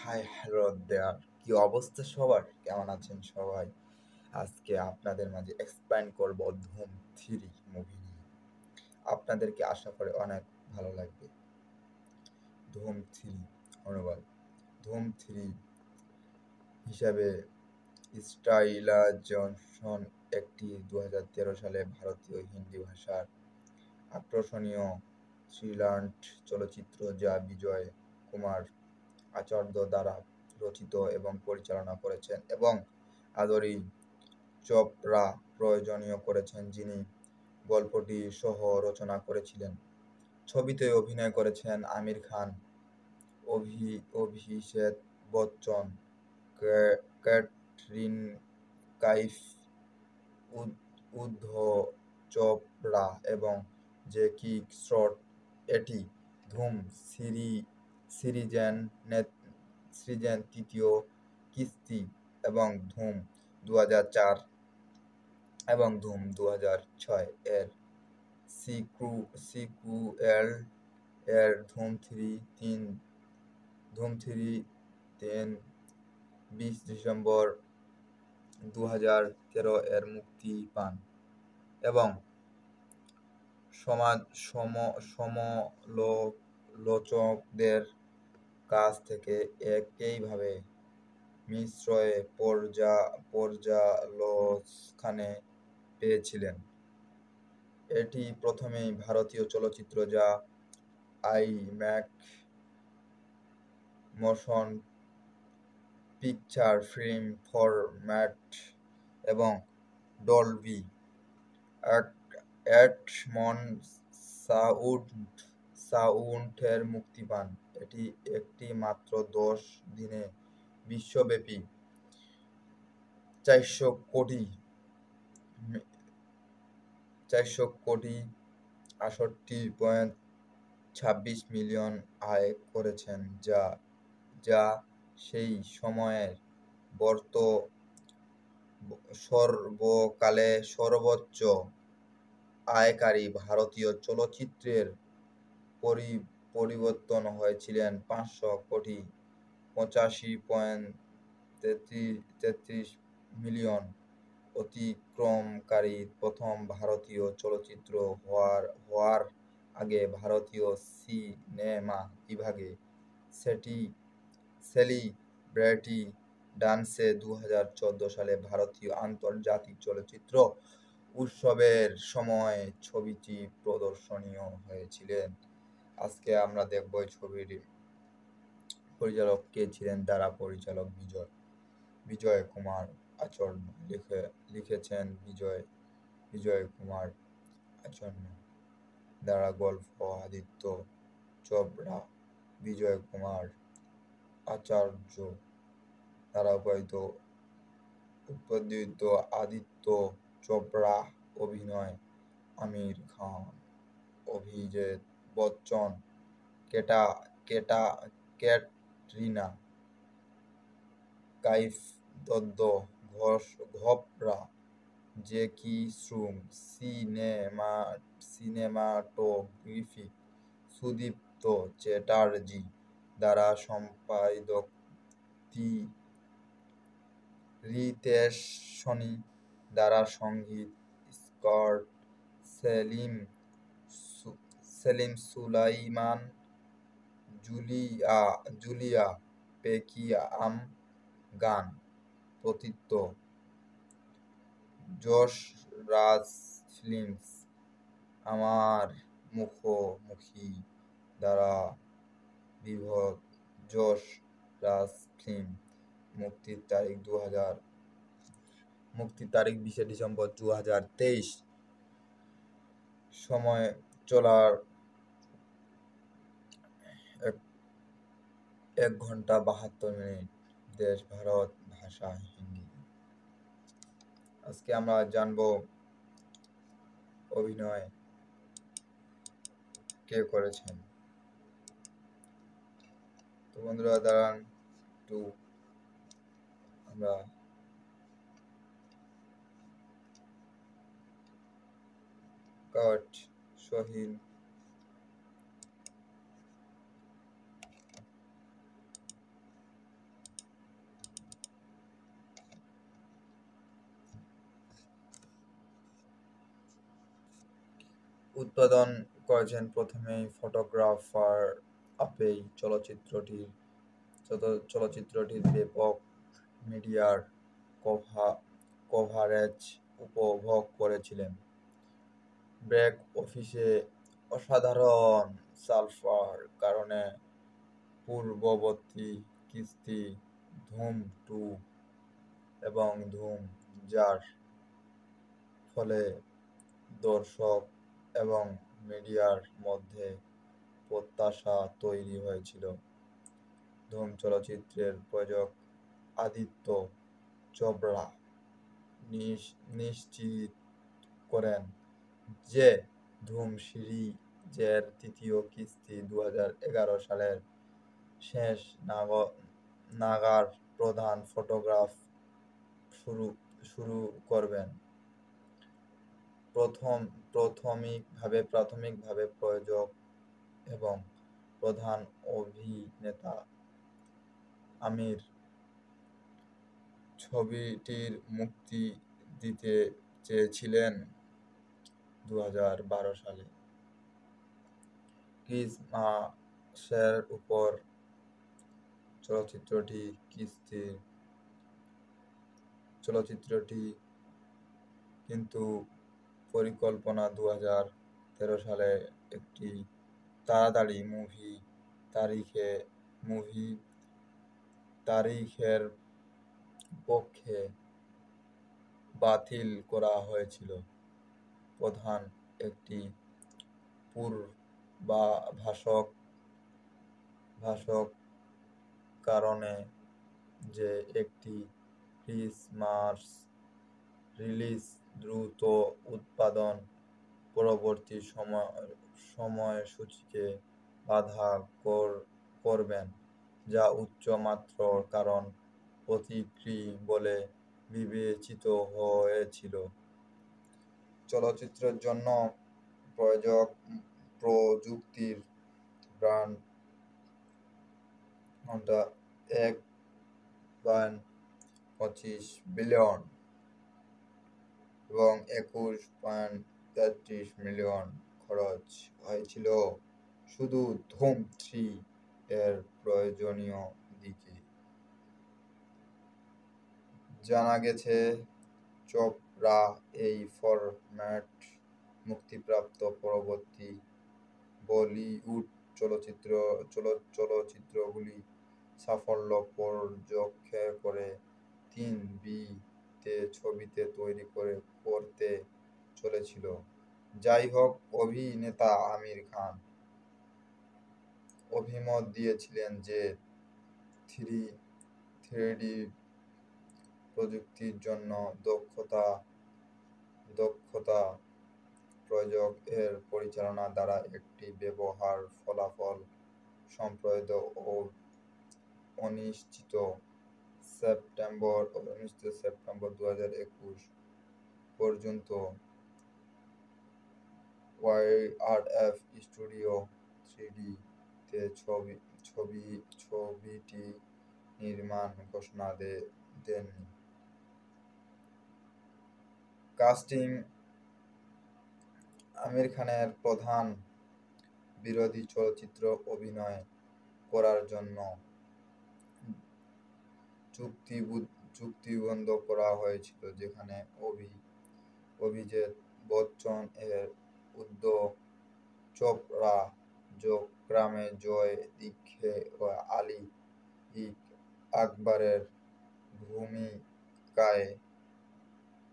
Hi hello দেয়ার, কি অবস্থা সবার? কেমন আছেন সবাই? আজকে আপনাদের মাঝে এক্সপ্লেইন করব ধুম থ্রি মুভি নিয়ে। আপনাদেরকে আশা করে অনেক ভালো লাগবে। ধুম থ্রি অনুবাদ ধুম থ্রি হিসাবে স্টাইলার জনসন একটি 2013 সালে ভারতীয় হিন্দি ভাষার আকর্ষণীয় থ্রিলার চলচ্চিত্র যা বিজয় কুমার আচার্য দ্বারা রচিত এবং পরিচালনা করেছেন এবং আদরি চোপড়া প্রযোজনা করেছেন, যিনি গল্পটি সহ রচনা করেছিলেন। ছবিতে অভিনয় করেছেন আমির খান, অভিষেক বচ্চন, ক্যাটরিন কাইফ, উদ্ধ চোপড়া এবং জ্যাকি শ্রফ। এটি ধুম সিরিজের তৃতীয় কিস্তি এবং ধুম 2004 এবং ধুম 2006 এর সিকুয়েল। এর ধুম থ্রি 20 ডিসেম্বর 2013 এর মুক্তি পান এবং সমালোচকদের কাছ থেকে একইভাবে মিশ্র পর্যালোচনা পেয়েছিলেন। এটি প্রথমেই ভারতীয় চলচ্চিত্র যা IMAX motion picture film format এবং ডলবি অ্যাটমস সাউন্ডের মুক্তি পান। এটি একটি মাত্র 10 দিনে বিশ্বব্যাপী 400 কোটি 68.26 মিলিয়ন আয় করেছেন, যা সেই সময়ের সর্বকালের সর্বোচ্চ আয়কারী ভারতীয় চলচ্চিত্রের পরিবর্তন হয়েছিলেন 585.33 মিলিয়ন, অতিক্রমকারী প্রথম ভারতীয় চলচ্চিত্র হওয়ার আগে ভারতীয় সিনেমা বিভাগে সেলিব্রিটি ডান্সে 2014 সালে ভারতীয় আন্তর্জাতিক চলচ্চিত্র উৎসবের সময় ছবিটি প্রদর্শনীয় হয়েছিল। আজকে আমরা দেখব এই ছবির পরিচালক কে ছিলেন। দ্বারা পরিচালক বিজয় কুমার আচার্য, লিখেছেন বিজয় কুমার আচার্য। দ্বারা গল্প আদিত্য চোপড়া, বিজয় কুমার আচার্য দ্বারা উৎপাদিত আদিত্য চোপড়া। অভিনয় আমির খান, অভিষেক বচ্চন, ক্যাটরিনা কাইফ, উদ্ধ চোপড়া, জ্যাকি শ্রফ। সিনেমাটোগ্রাফি সুদীপ্ত চ্যাটার্জি দ্বারা সম্পাদক রিতেশ সোনি দ্বারা সঙ্গীত স্কোর সেলিম সুলাইমান, জুলিয়া পেকিয়াম। গান পতিত যশ রাজ ফিল্মস। আমার মুখোমুখি দ্বারা বিভক্ত যশ রাজ ফিল্ম। মুক্তির তারিখ 20 ডিসেম্বর 2023। সময় চলার 1 ঘন্টা 72 মিনিট। দেশ ভারত, ভাষা হিন্দি। আজকে আমরা জানবো অভিনয় কে করেছেন। তো বন্ধুরা দাঁড়ান একটু আমরা সোহিল, উৎপাদন করেছেন প্রথমেই ফটোগ্রাফার আপেই। চলচ্চিত্রটির ব্যাপক মিডিয়ার কভারেজ উপভোগ করেছিলেন। ব্রেক অফিসে অসাধারণ সালফার কারণে পূর্ববর্তী কিস্তি ধুম 2 এবং ধুম, যার ফলে দর্শক এবং মিডিয়ার মধ্যে প্রত্যাশা তৈরি হয়েছিল। ধুম চলচ্চিত্রের প্রযোজক আদিত্য চোপড়া নিশ্চিত করেন যে ধুম সিরিজের তৃতীয় কিস্তি 2011 সালের শেষ নাগাদ প্রধান ফটোগ্রাফ শুরু করবেন। প্রাথমিকভাবে প্রযোজক এবং প্রধান অভিনেতা আমির ছবিটির মুক্তি দিতে চেয়েছিলেন 2012 সালে। ক্রিসমাসের উপর চলচ্চিত্রটি কিন্তু পরিকল্পনা 2013 সালে একটি তাড়াতাড়ি মুভি তারিখের পক্ষে বাতিল করা হয়েছিল। প্রধান একটি ভাষক কারণে যে একটি ক্রিসমাস রিলিজ দ্রুত উৎপাদন পরবর্তী সময়সূচিকে বাধা করবেন, যা উচ্চ মাত্রার কারণ প্রতিক্রিয়া বলে বিবেচিত হয়েছিল। চলচ্চিত্রের জন্য প্রযুক্তির ব্র্যান্ড 1.25 বিলিয়ন এবং 21.33 মিলিয়ন খরচ হয়েছিল শুধু ধুম 3 এর প্রয়োজনীয় দিকে। জানা গেছে, চোপড়া এই ফরম্যাট মুক্তিপ্রাপ্ত পরবর্তী বলিউড চলচ্চিত্রগুলি সাফল্য পর্যবেক্ষণ করে 3B ছবিতে তৈরি করতে চলেছিল। যাই হোক, অভিনেতা আমির খান অভিমত দিয়েছিলেন যে 3D প্রযুক্তির জন্য দক্ষতা প্রযোজক এর পরিচালনা দ্বারা একটি ব্যবহার ফলাফল সম্প্রদ ও 19 সেপ্টেম্বর 2021 পর্যন্ত ওয়াইআরএফ স্টুডিও 3D তে ছবিটি নির্মাণ ঘোষণা দেননি। কাস্টিং আমির খানের প্রধান বিরোধী চরিত্র অভিনয় করার জন্য চুক্তিবদ্ধ করা হয়েছিল, যেখানে অভিজিৎ বচ্চন এর উদ্ধব চোপড়া, ক্রমে জয় দীক্ষিত ও আলী আকবরের ভূমিকায়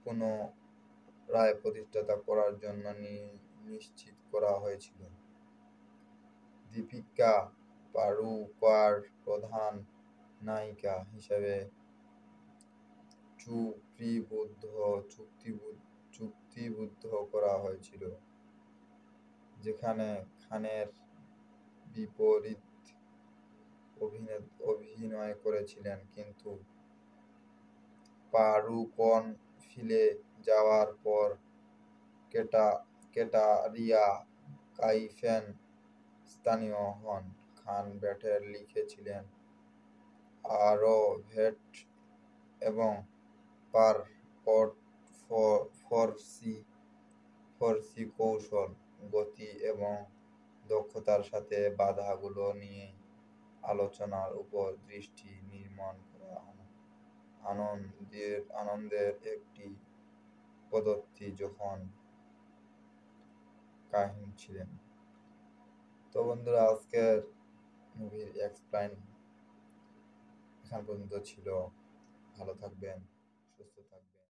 পুনরায় প্রতিষ্ঠা করার জন্য নিশ্চিত করা হয়েছিল। দীপিকা পাড়ুকোন প্রধান নায়িকা হিসেবে চুক্তিবদ্ধ করা হয়েছিল, যেখানে খানের বিপরীতে অভিনয় করেছিলেন, কিন্তু পাড়ুকোন ফিরে যাওয়ার পর ক্যাটরিনা কাইফের স্থানীয় হন। খান ব্যাটে লিখেছিলেন আরও ভেট এবং পার ফরসি কৌশল গতি এবং দক্ষতার সাথে বাধাগুলো নিয়ে আলোচনার উপর দৃষ্টি নির্মাণ করা আনন্দের একটি পদ্ধতি যখন কাহিনী ছিলেন। তো বন্ধুরা, আজকের মুভির এক্সপ্লেন এখান পর্যন্ত ছিল। ভালো থাকবেন।